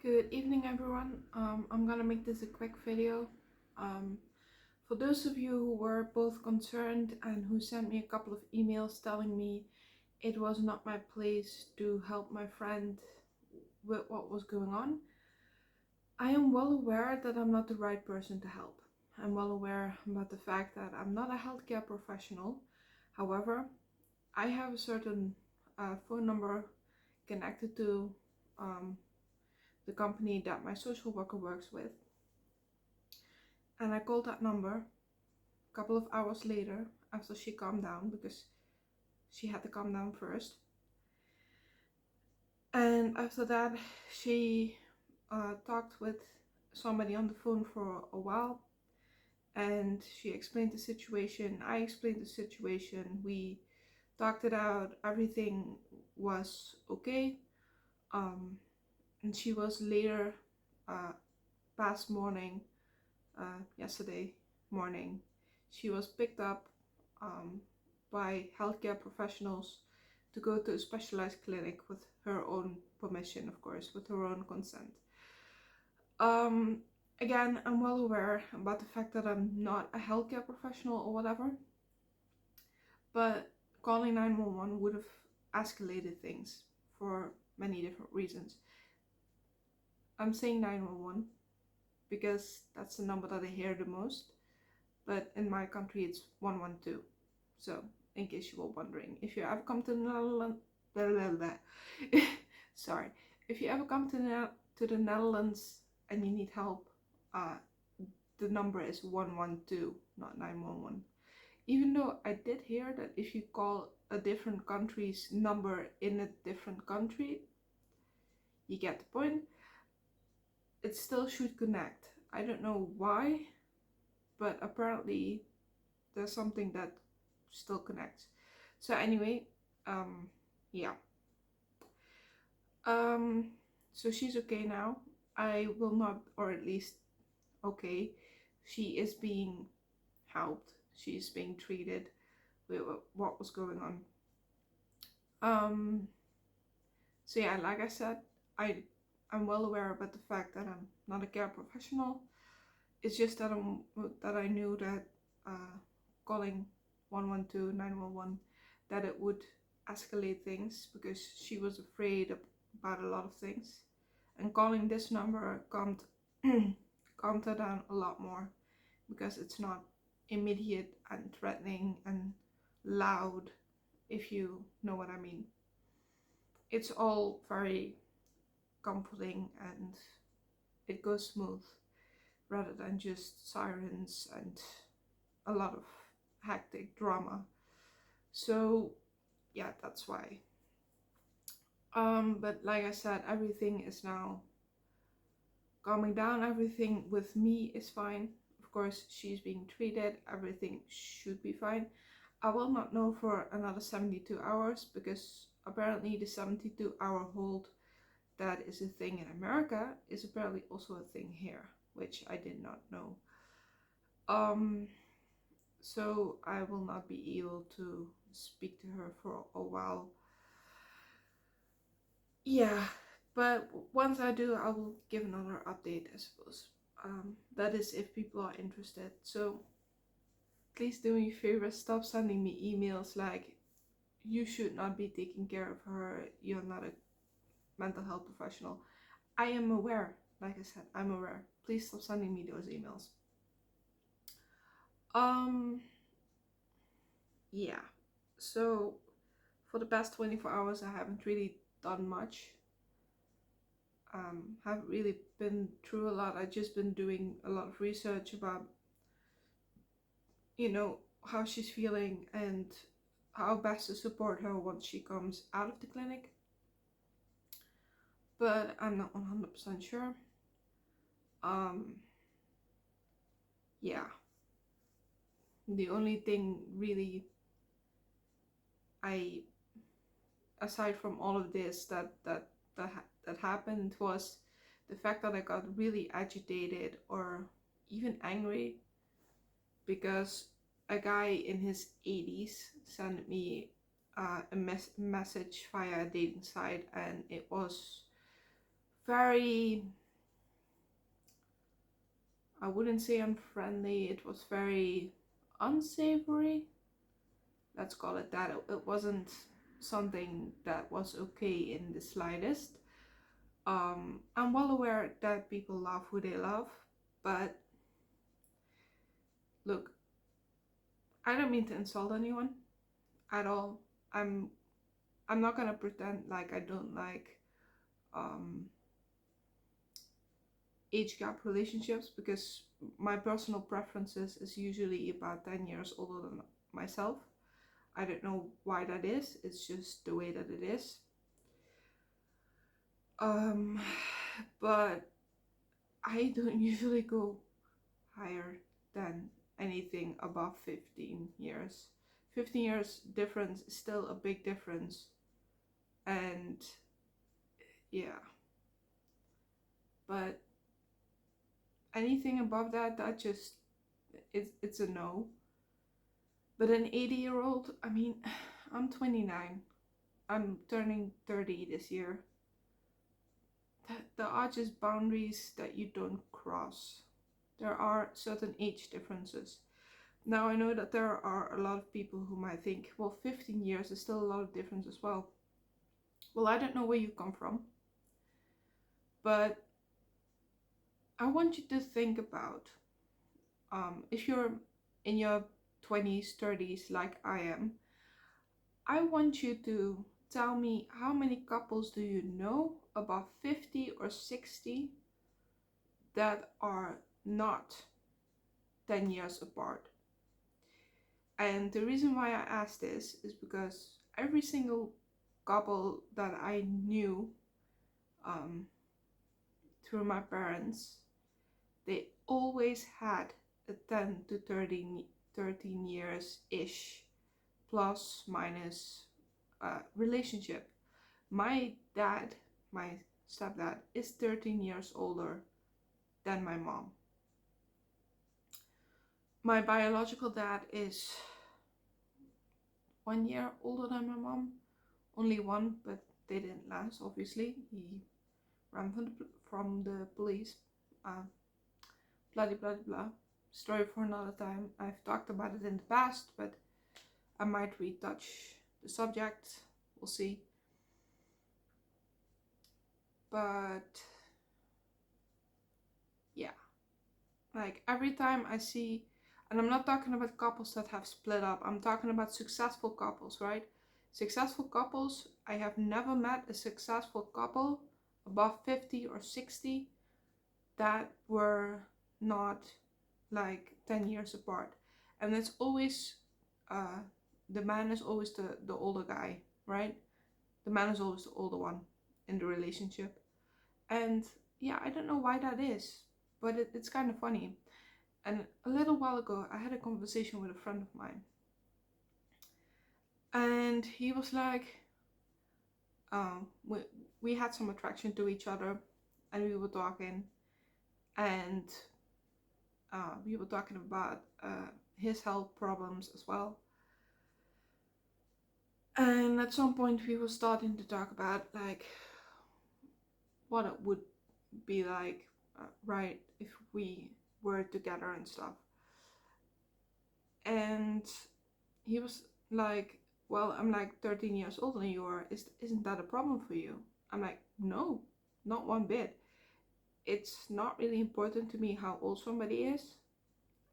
Good evening, everyone. I'm gonna make this a quick video. Um, for those of you who were both concerned and who sent me a couple of emails telling me it was not my place to help my friend with what was going on, I am well aware that I'm not the right person to help. I'm well aware about the fact that I'm not a healthcare professional. However, I have a certain phone number connected to um, the company that my social worker works with. And I called that number a couple of hours later after she calmed down, because she had to calm down first. And after that, she talked with somebody on the phone for a while, and she explained the situation. I explained the situation. We talked it out. Everything was okay. And she was later, past morning, yesterday morning, she was picked up by healthcare professionals to go to a specialized clinic with her own permission, of course, with her own consent. Um, Again, I'm well aware about the fact that I'm not a healthcare professional or whatever, but calling 911 would have escalated things for many different reasons. I'm saying 911 because that's the number that I hear the most, but in my country it's 112. So, in case you were wondering, if you ever come to the Netherlands, sorry, if you ever come to the Netherlands and you need help, uh, the number is 112, not 911. Even though I did hear that if you call a different country's number in a different country, you get the point. It still should connect. I don't know why, but apparently there's something that still connects. So anyway, um, yeah. So she's okay now. I will not, or at least okay. She is being helped. She's being treated with what was going on. Um, so yeah, like I said, I'm well aware about the fact that I'm not a care professional. It's just that I knew that calling 112, 911, that it would escalate things, because she was afraid about a lot of things. And calling this number calmed calmed her down a lot more, because it's not immediate and threatening and loud, if you know what I mean. It's all very comforting and it goes smooth, rather than just sirens and a lot of hectic drama. So yeah, that's why. But like I said, everything is now calming down. Everything with me is fine. Of course, she's being treated. Everything should be fine. I will not know for another 72 hours, because apparently the 72-hour hold that is a thing in America is apparently also a thing here, which I did not know. So I will not be able to speak to her for a while. Yeah, but once I do, I will give another update, I suppose. That is if people are interested. So please do me a favor, stop sending me emails like, you should not be taking care of her, you're not a mental health professional. I am aware, like I said, I'm aware. Please stop sending me those emails. Yeah. So for the past 24 hours, I haven't really done much. Haven't really been through a lot. I've just been doing a lot of research about, how she's feeling and how best to support her once she comes out of the clinic. But I'm not 100% sure. Yeah. The only thing really, I, aside from all of this that happened, was the fact that I got really agitated or even angry because a guy in his 80s sent me a message via a dating site, and it was very, I wouldn't say unfriendly, it was very unsavory. Let's call it that. It wasn't something that was okay in the slightest. I'm well aware that people love who they love, but look, I don't mean to insult anyone at all. I'm I'm not gonna pretend like I don't like um, age gap relationships, because my personal preferences is usually about 10 years older than myself. I don't know why that is. It's just the way that it is. Um, but I don't usually go higher than anything above 15 years. 15 years difference is still a big difference. And yeah, but anything above that, that just, it's a no. But an 80-year-old, I mean, I'm 29. I'm turning 30 this year. There are just boundaries that you don't cross. There are certain age differences. Now, I know that there are a lot of people who might think, well, 15 years is still a lot of difference as well. Well, I don't know where you come from, but I want you to think about if you're in your 20s, 30s, like I am, I want you to tell me how many couples do you know above 50 or 60 that are not 10 years apart. And the reason why I asked this is because every single couple that I knew um, through my parents, they always had a 10 to 13 years ish, plus minus relationship. My dad, my stepdad, is 13 years older than my mom. My biological dad is 1 year older than my mom. Only one, but they didn't last, obviously. He ran from the police. Uh, blah, blah, blah. Story for another time. I've talked about it in the past, but I might retouch the subject. We'll see. But yeah, like every time I see, and I'm not talking about couples that have split up, I'm talking about successful couples, right? Successful couples, I have never met a successful couple above 50 or 60 that were not like 10 years apart. And it's always, the man is always the older guy, right? The man is always the older one in the relationship. And yeah, I don't know why that is, but it's kind of funny. And a little while ago, I had a conversation with a friend of mine. And he was like, we had some attraction to each other, and we were talking. And we were talking about his health problems as well. And at some point, we were starting to talk about like what it would be like, right, if we were together and stuff. And he was like, well, I'm like 13 years older than you are. Isn't that a problem for you? I'm like, no, not one bit. It's not really important to me how old somebody is,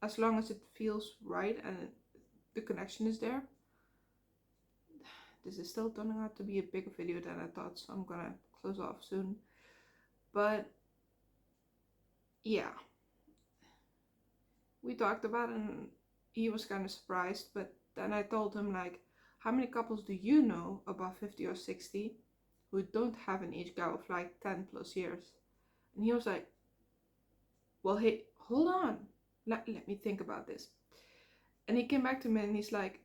as long as it feels right and the connection is there. This is still turning out to be a bigger video than I thought, so I'm gonna close off soon. But yeah, we talked about it and he was kind of surprised. But then I told him, like, how many couples do you know above 50 or 60 who don't have an age gap of like 10 plus years? And he was like, well, hey, hold on, let me think about this. And he came back to me and he's like,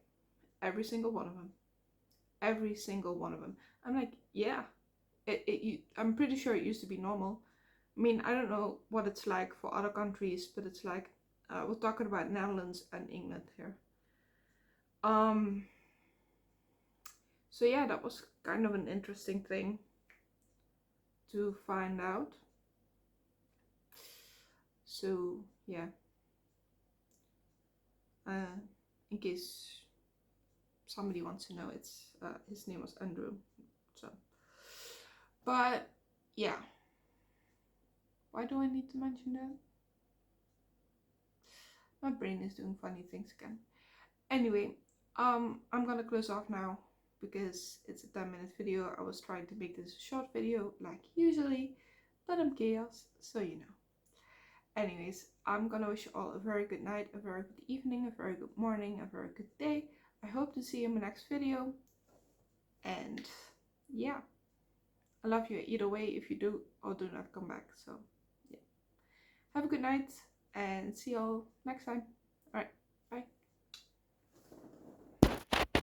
every single one of them. Every single one of them. I'm like, yeah, I'm pretty sure it used to be normal. I mean, I don't know what it's like for other countries, but it's like, we're talking about Netherlands and England here. So yeah, that was kind of an interesting thing. to find out. So yeah, in case somebody wants to know, it's his name was Andrew. So, but yeah, why do I need to mention that? My brain is doing funny things again. Anyway, I'm gonna close off now because it's a 10-minute video. I was trying to make this a short video like usually, but I'm chaos, so you know. Anyways, I'm gonna wish you all a very good night, a very good evening, a very good morning, a very good day. I hope to see you in my next video. And yeah, I love you either way if you do or do not come back. So yeah, have a good night and see you all next time.